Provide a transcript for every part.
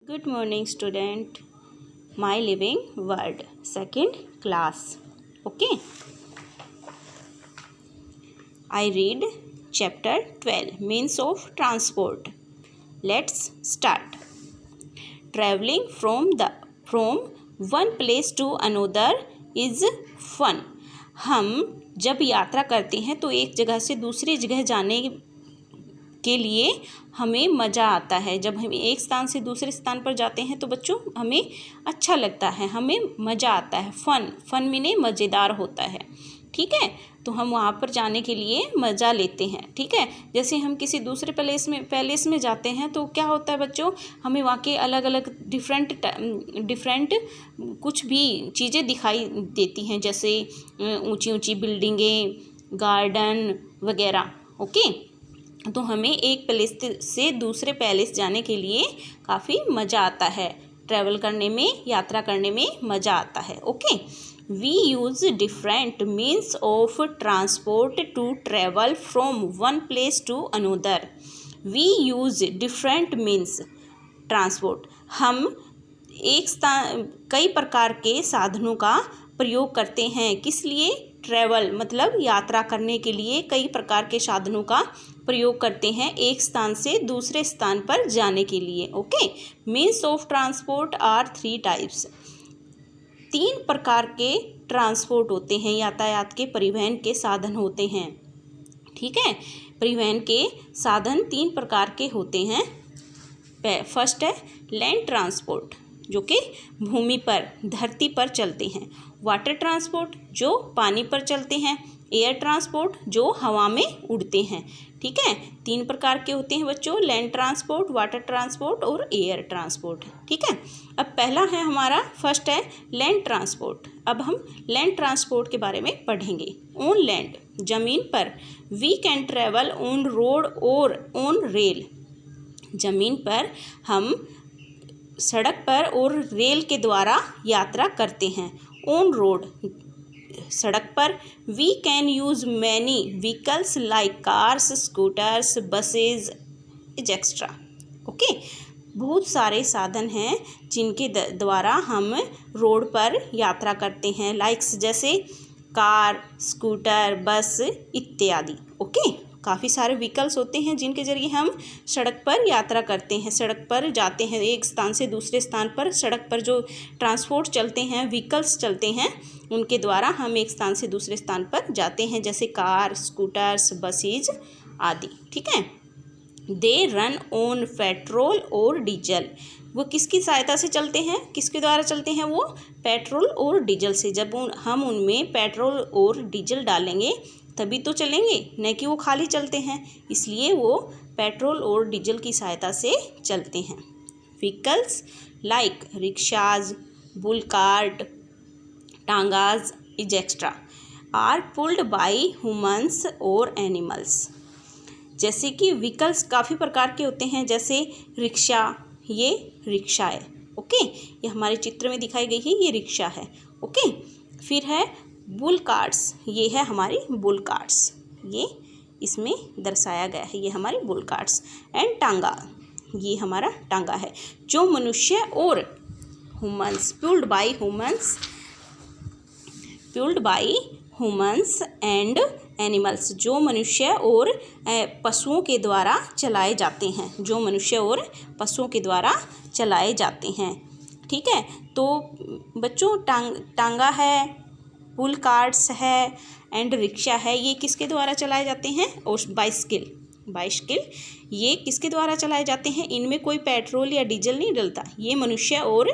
Good morning, student. My Living World, second class. Okay. I read chapter 12, Means of Transport. Let's start. Traveling from one place to another is fun. हम जब यात्रा करते हैं तो एक जगह से दूसरी जगह जाने के लिए हमें मज़ा आता है। जब हम एक स्थान से दूसरे स्थान पर जाते हैं तो बच्चों हमें अच्छा लगता है, हमें मज़ा आता है। फन मीने मज़ेदार होता है। ठीक है, तो हम वहाँ पर जाने के लिए मज़ा लेते हैं। ठीक है, जैसे हम किसी दूसरे पैलेस में जाते हैं तो क्या होता है बच्चों, हमें वहाँ के अलग अलग डिफरेंट कुछ भी चीज़ें दिखाई देती हैं, जैसे ऊंची ऊंची बिल्डिंगें, गार्डन वगैरह। ओके, तो हमें एक पैलेस से दूसरे पैलेस जाने के लिए काफ़ी मज़ा आता है। ट्रैवल करने में, यात्रा करने में मज़ा आता है। Okay, we use different means of transport to travel from one place to another. We use different means transport, हम कई प्रकार के साधनों का प्रयोग करते हैं। किस लिए? ट्रैवल मतलब यात्रा करने के लिए कई प्रकार के साधनों का प्रयोग करते हैं एक स्थान से दूसरे स्थान पर जाने के लिए। Okay, means of transport are 3 types. 3 प्रकार के ट्रांसपोर्ट होते हैं, यातायात के परिवहन के साधन होते हैं। ठीक है, परिवहन के साधन 3 प्रकार के होते हैं। फर्स्ट है लैंड ट्रांसपोर्ट, जो कि भूमि पर, धरती पर चलते हैं। वाटर ट्रांसपोर्ट, जो पानी पर चलते हैं। एयर ट्रांसपोर्ट, जो हवा में उड़ते हैं। ठीक है, 3 प्रकार के होते हैं बच्चों, लैंड ट्रांसपोर्ट, वाटर ट्रांसपोर्ट और एयर ट्रांसपोर्ट। ठीक है, अब पहला है हमारा, फर्स्ट है लैंड ट्रांसपोर्ट। अब हम लैंड ट्रांसपोर्ट के बारे में पढ़ेंगे। ऑन लैंड, जमीन पर। We can travel on road और ऑन रेल। जमीन पर हम सड़क पर और रेल के द्वारा यात्रा करते हैं। ऑन रोड, सड़क पर। We can use many vehicles like cars, scooters, buses etcetera. Okay, बहुत सारे साधन हैं जिनके द्वारा हम रोड पर यात्रा करते हैं, लाइक्स जैसे कार, स्कूटर, बस इत्यादि। ओके, काफ़ी सारे व्हीकल्स होते हैं जिनके ज़रिए हम सड़क पर यात्रा करते हैं, सड़क पर जाते हैं एक स्थान से दूसरे स्थान पर। सड़क पर जो ट्रांसपोर्ट चलते हैं, व्हीकल्स चलते हैं, उनके द्वारा हम एक स्थान से दूसरे स्थान पर जाते हैं, जैसे कार, स्कूटर्स, बसेज आदि। ठीक है, दे रन ऑन पेट्रोल और डीजल। वो किसकी सहायता से चलते हैं, किसके द्वारा चलते हैं? वो पेट्रोल और डीजल से। जब हम उनमें पेट्रोल और डीजल डालेंगे तभी तो चलेंगे, न कि वो खाली चलते हैं। इसलिए वो पेट्रोल और डीजल की सहायता से चलते हैं। Vehicles like rickshaws, bull cart, tongas etcetera are pulled by humans और एनिमल्स। जैसे कि व्हीकल्स काफ़ी प्रकार के होते हैं, जैसे रिक्शा, ये रिक्शा है। ओके, ये हमारे चित्र में दिखाई गई है, ये रिक्शा है। ओके, फिर है बुल कार्ट्स, ये है हमारी बुल कार्ट्स, ये इसमें दर्शाया गया है, ये हमारी बुल कार्ट्स। एंड टांगा, ये हमारा टांगा है, जो मनुष्य और humans, pulled by humans and animals, जो मनुष्य और पशुओं के द्वारा चलाए जाते हैं, जो मनुष्य और पशुओं के द्वारा चलाए जाते हैं। ठीक है, तो बच्चों टांगा है, पुल कार्ट्स है एंड रिक्शा है, ये किसके द्वारा चलाए जाते हैं? और बाइसिकल, ये किसके द्वारा चलाए जाते हैं? इनमें कोई पेट्रोल या डीजल नहीं डलता, ये मनुष्य और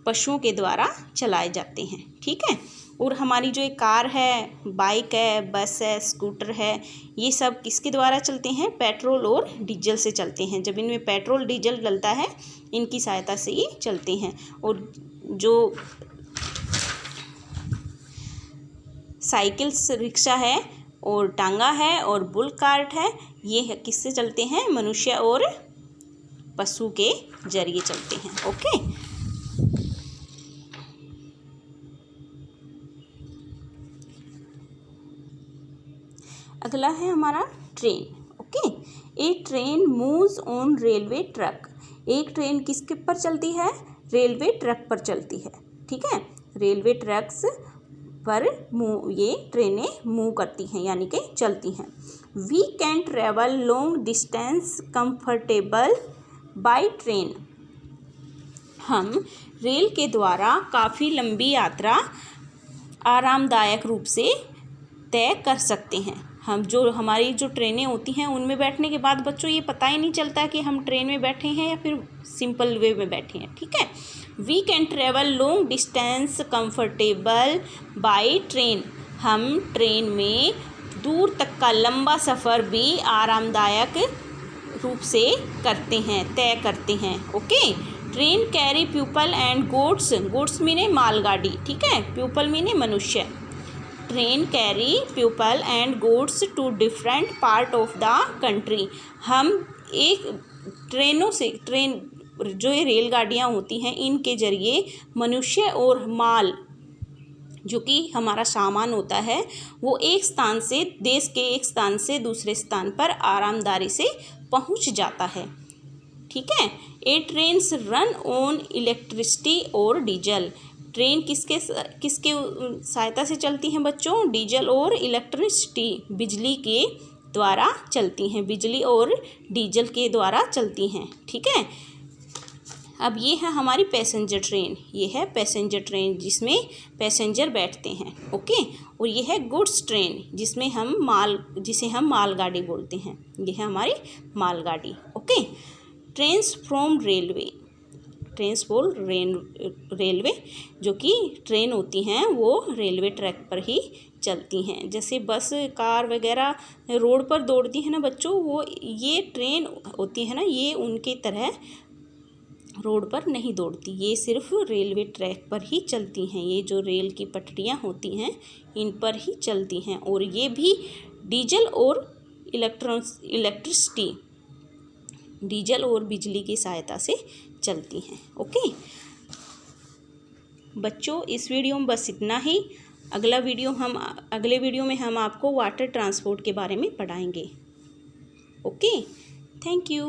पशुओं के द्वारा चलाए जाते हैं। ठीक है, और हमारी जो एक कार है, बाइक है, बस है, स्कूटर है, ये सब किसके द्वारा चलते हैं? पेट्रोल और डीजल से चलते हैं। जब इनमें पेट्रोल डीजल डलता है, इनकी सहायता से ये चलते हैं। और जो साइकिल्स, रिक्शा है और टांगा है और बुल कार्ट है, ये किससे चलते हैं? मनुष्य और पशु के जरिए चलते हैं। ओके, अगला है हमारा train. Okay, A train moves on railway track. एक ट्रेन किसके पर चलती है? रेलवे ट्रैक पर चलती है। ठीक है, रेलवे ट्रैक्स पर ये ट्रेनें मूव करती हैं यानी कि चलती हैं। We can travel long distance comfortable by train. हम रेल के द्वारा काफ़ी लंबी यात्रा आरामदायक रूप से तय कर सकते हैं। हमारी जो ट्रेनें होती हैं उनमें बैठने के बाद बच्चों ये पता ही नहीं चलता कि हम ट्रेन में बैठे हैं या फिर सिंपल वे में बैठे हैं। ठीक है, we can travel long distance comfortable by train. हम ट्रेन में दूर तक का लंबा सफ़र भी आरामदायक रूप से करते हैं, तय करते हैं। Okay, train carry people and goods. Goods means मालगाड़ी। ठीक है, पीपल मीने मनुष्य। Train carry people and goods to different part of the country. हम एक ट्रेन जो ये रेलगाड़ियाँ होती हैं इनके ज़रिए मनुष्य और माल जो कि हमारा सामान होता है वो एक स्थान से, देश के एक स्थान से दूसरे स्थान पर आरामदारी से पहुंच जाता है। ठीक है, ए ट्रेन्स रन ऑन इलेक्ट्रिसिटी और डीजल। ट्रेन किसके सहायता से चलती हैं बच्चों? डीजल और इलेक्ट्रिसिटी, बिजली के द्वारा चलती हैं, बिजली और डीजल के द्वारा चलती हैं। ठीक है, अब ये है हमारी पैसेंजर ट्रेन। ये है पैसेंजर ट्रेन जिसमें पैसेंजर बैठते हैं। ओके, और ये है गुड्स ट्रेन जिसे हम मालगाड़ी बोलते हैं। ये है हमारी मालगाड़ी। Okay, trains from railway. Trains for railway, जो कि ट्रेन होती हैं वो रेलवे ट्रैक पर ही चलती हैं। जैसे बस, कार वगैरह रोड पर दौड़ती है ना बच्चों, वो ये ट्रेन होती है ना, ये उनकी तरह रोड पर नहीं दौड़ती, ये सिर्फ रेलवे ट्रैक पर ही चलती हैं। ये जो रेल की पटरियाँ होती हैं इन पर ही चलती हैं, और ये भी डीजल और इलेक्ट्रिसिटी, डीजल और बिजली की सहायता से चलती हैं। ओके बच्चों, इस वीडियो में बस इतना ही। अगले वीडियो में हम आपको वाटर ट्रांसपोर्ट के बारे में पढ़ाएंगे। Okay, thank you.